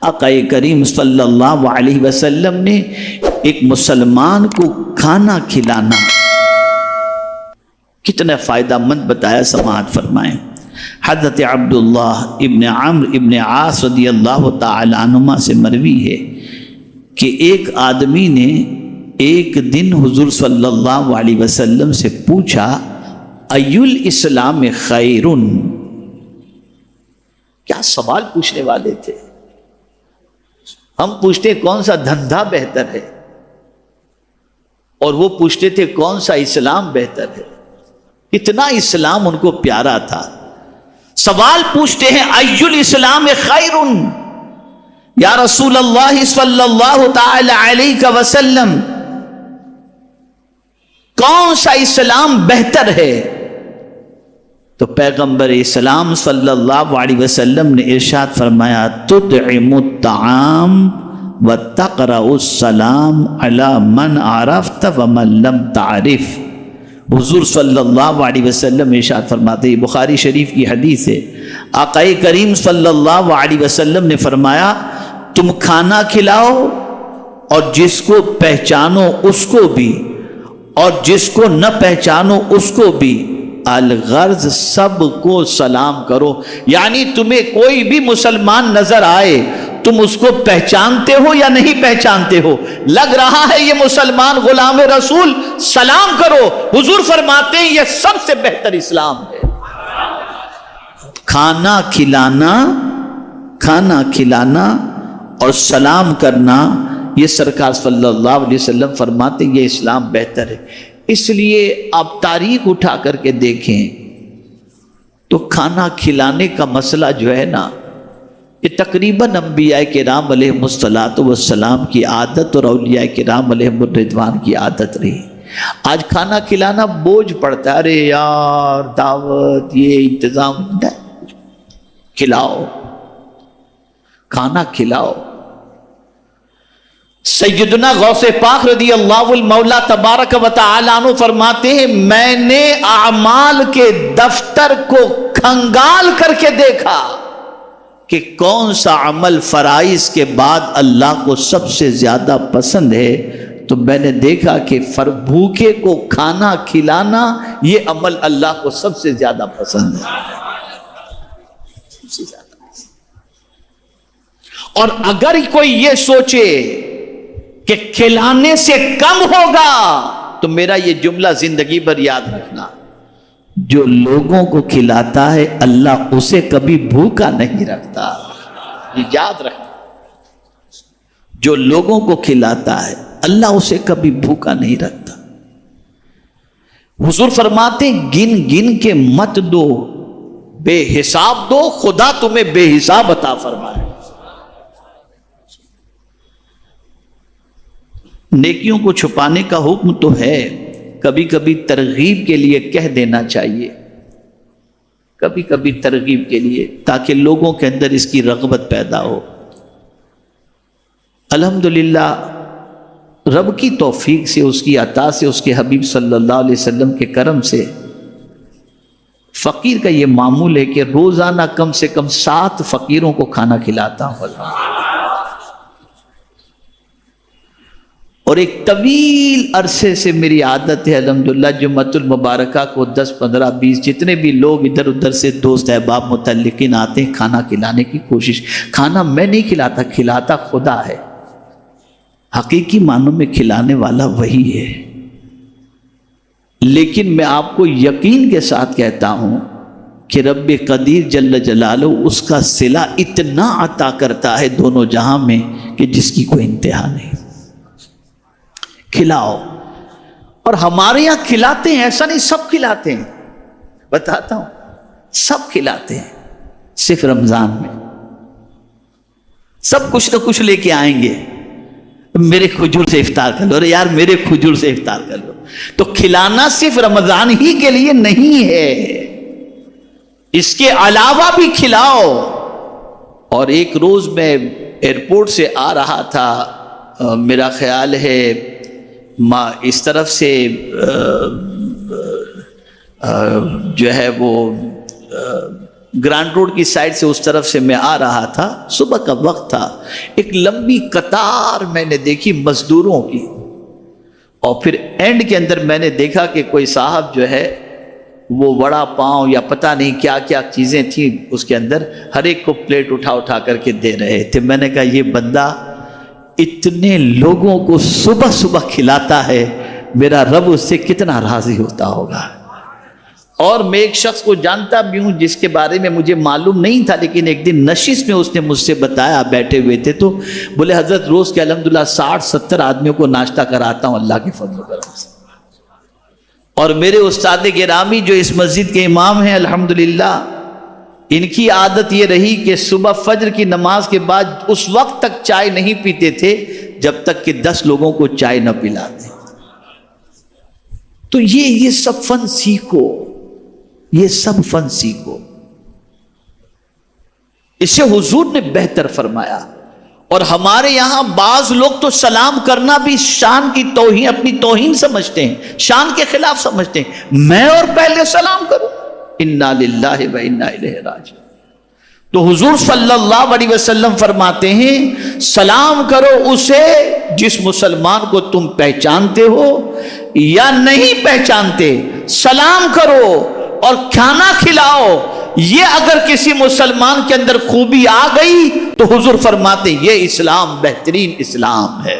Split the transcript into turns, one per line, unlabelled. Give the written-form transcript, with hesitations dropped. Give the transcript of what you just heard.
آقا کریم صلی اللہ علیہ وسلم نے ایک مسلمان کو کھانا کھلانا کتنا فائدہ مند بتایا، سماعت فرمائیں۔ حضرت عبداللہ ابن عمرو ابن عاص رضی اللہ تعالی عنہما سے مروی ہے کہ ایک آدمی نے ایک دن حضور صلی اللہ علیہ وسلم سے پوچھا ای الاسلام خیرن، کیا سوال پوچھنے والے تھے؟ ہم پوچھتے کون سا دھندا بہتر ہے، اور وہ پوچھتے تھے کون سا اسلام بہتر ہے۔ اتنا اسلام ان کو پیارا تھا، سوال پوچھتے ہیں ای الاسلام خیرن، یا رسول اللہ صلی اللہ تعالی علیہ وسلم کون سا اسلام بہتر ہے؟ تو پیغمبر اسلام صلی اللہ علیہ وسلم نے ارشاد فرمایا تطعم الطعام وتقرأ السلام علی من عرفت ومن لم تعرف۔ حضور صلی اللہ علیہ وسلم ارشاد فرماتے ہیں، بخاری شریف کی حدیث ہے، آقا کریم صلی اللہ علیہ وسلم نے فرمایا تم کھانا کھلاؤ اور جس کو پہچانو اس کو بھی، اور جس کو نہ پہچانو اس کو بھی، الغرض سب کو سلام کرو۔ یعنی تمہیں کوئی بھی مسلمان نظر آئے، تم اس کو پہچانتے ہو یا نہیں پہچانتے ہو، لگ رہا ہے یہ مسلمان غلام رسول، سلام کرو۔ حضور فرماتے ہیں یہ سب سے بہتر اسلام ہے۔ کھانا کھلانا اور سلام کرنا، یہ سرکار صلی اللہ علیہ وسلم فرماتے ہیں یہ اسلام بہتر ہے۔ اس لیے آپ تاریخ اٹھا کر کے دیکھیں تو کھانا کھلانے کا مسئلہ جو ہے نا، یہ تقریباً انبیاء کرام علیہم الصلاۃ والسلام کی عادت اور اولیاء کرام علیہم الرضوان کی عادت رہی۔ آج کھانا کھلانا بوجھ پڑتا ہے، ارے یار دعوت، یہ انتظام، کھلاؤ، کھانا کھلاؤ۔ سیدنا غوث پاک رضی اللہ المولا تبارک و تعالی عنہ فرماتے ہیں میں نے اعمال کے دفتر کو کھنگال کر کے دیکھا کہ کون سا عمل فرائض کے بعد اللہ کو سب سے زیادہ پسند ہے، تو میں نے دیکھا کہ بھوکے کو کھانا کھلانا یہ عمل اللہ کو سب سے زیادہ پسند ہے۔ اور اگر کوئی یہ سوچے کہ کھلانے سے کم ہوگا، تو میرا یہ جملہ زندگی بھر یاد رکھنا، جو لوگوں کو کھلاتا ہے اللہ اسے کبھی بھوکا نہیں رکھتا۔ یہ یاد رکھنا، جو لوگوں کو کھلاتا ہے اللہ اسے کبھی بھوکا نہیں رکھتا۔ حضور فرماتے گن گن کے مت دو، بے حساب دو، خدا تمہیں بے حساب عطا فرمائے۔ نیکیوں کو چھپانے کا حکم تو ہے، کبھی کبھی ترغیب کے لیے کہہ دینا چاہیے، کبھی کبھی ترغیب کے لیے، تاکہ لوگوں کے اندر اس کی رغبت پیدا ہو۔ الحمدللہ رب کی توفیق سے، اس کی عطا سے، اس کے حبیب صلی اللہ علیہ وسلم کے کرم سے فقیر کا یہ معمول ہے کہ روزانہ کم سے کم 7 فقیروں کو کھانا کھلاتا ہوں، اور ایک طویل عرصے سے میری عادت ہے الحمدللہ جمعۃ المبارکہ کو 10 15 20 جتنے بھی لوگ ادھر ادھر سے دوست احباب متعلقین آتے ہیں کھانا کھلانے کی کوشش۔ کھانا میں نہیں کھلاتا، کھلاتا خدا ہے، حقیقی معنوں میں کھلانے والا وہی ہے۔ لیکن میں آپ کو یقین کے ساتھ کہتا ہوں کہ رب قدیر جل جلالہ اس کا صلہ اتنا عطا کرتا ہے دونوں جہاں میں کہ جس کی کوئی انتہا نہیں۔ کھلاؤ، اور ہمارے یہاں کھلاتے ہیں، ایسا نہیں سب کھلاتے ہیں، بتاتا ہوں سب کھلاتے ہیں، صرف رمضان میں سب کچھ نہ کچھ لے کے آئیں گے، میرے کھجور سے افطار کر لو، ارے یار میرے کھجور سے افطار کر لو۔ تو کھلانا صرف رمضان ہی کے لیے نہیں ہے، اس کے علاوہ بھی کھلاؤ۔ اور ایک روز میں ایئرپورٹ سے آ رہا تھا، میرا خیال ہے اس طرف سے جو ہے وہ گرانڈ روڈ کی سائڈ سے اس طرف سے میں آ رہا تھا، صبح کا وقت تھا، ایک لمبی قطار میں نے دیکھی مزدوروں کی، اور پھر اینڈ کے اندر میں نے دیکھا کہ کوئی صاحب جو ہے وہ وڑا پاؤں یا پتہ نہیں کیا کیا چیزیں تھیں اس کے اندر، ہر ایک کو پلیٹ اٹھا اٹھا کر کے دے رہے تھے۔ میں نے کہا یہ بندہ اتنے لوگوں کو صبح صبح کھلاتا ہے، میرا رب اس سے کتنا راضی ہوتا ہوگا۔ اور میں ایک شخص کو جانتا بھی ہوں جس کے بارے میں مجھے معلوم نہیں تھا، لیکن ایک دن نشست میں اس نے مجھ سے بتایا، بیٹھے ہوئے تھے تو بولے حضرت روز کے الحمدللہ 60-70 آدمیوں کو ناشتہ کراتا ہوں اللہ کے فضل و کرم سے۔ اور میرے استاد گرامی جو اس مسجد کے امام ہیں الحمدللہ، ان کی عادت یہ رہی کہ صبح فجر کی نماز کے بعد اس وقت تک چائے نہیں پیتے تھے جب تک کہ 10 لوگوں کو چائے نہ پلاتے۔ تو یہ سب فن سیکھو، یہ سب فن سیکھو، اسے حضور نے بہتر فرمایا۔ اور ہمارے یہاں بعض لوگ تو سلام کرنا بھی شان کی توہین، اپنی توہین سمجھتے ہیں، شان کے خلاف سمجھتے ہیں، میں اور پہلے سلام کروں، انا للہ و انا الیہ راجعون۔ تو حضور صلی اللہ علیہ وسلم فرماتے ہیں سلام کرو اسے جس مسلمان کو تم پہچانتے ہو یا نہیں پہچانتے، سلام کرو اور کھانا کھلاؤ۔ یہ اگر کسی مسلمان کے اندر خوبی آ گئی تو حضور فرماتے یہ اسلام بہترین اسلام ہے۔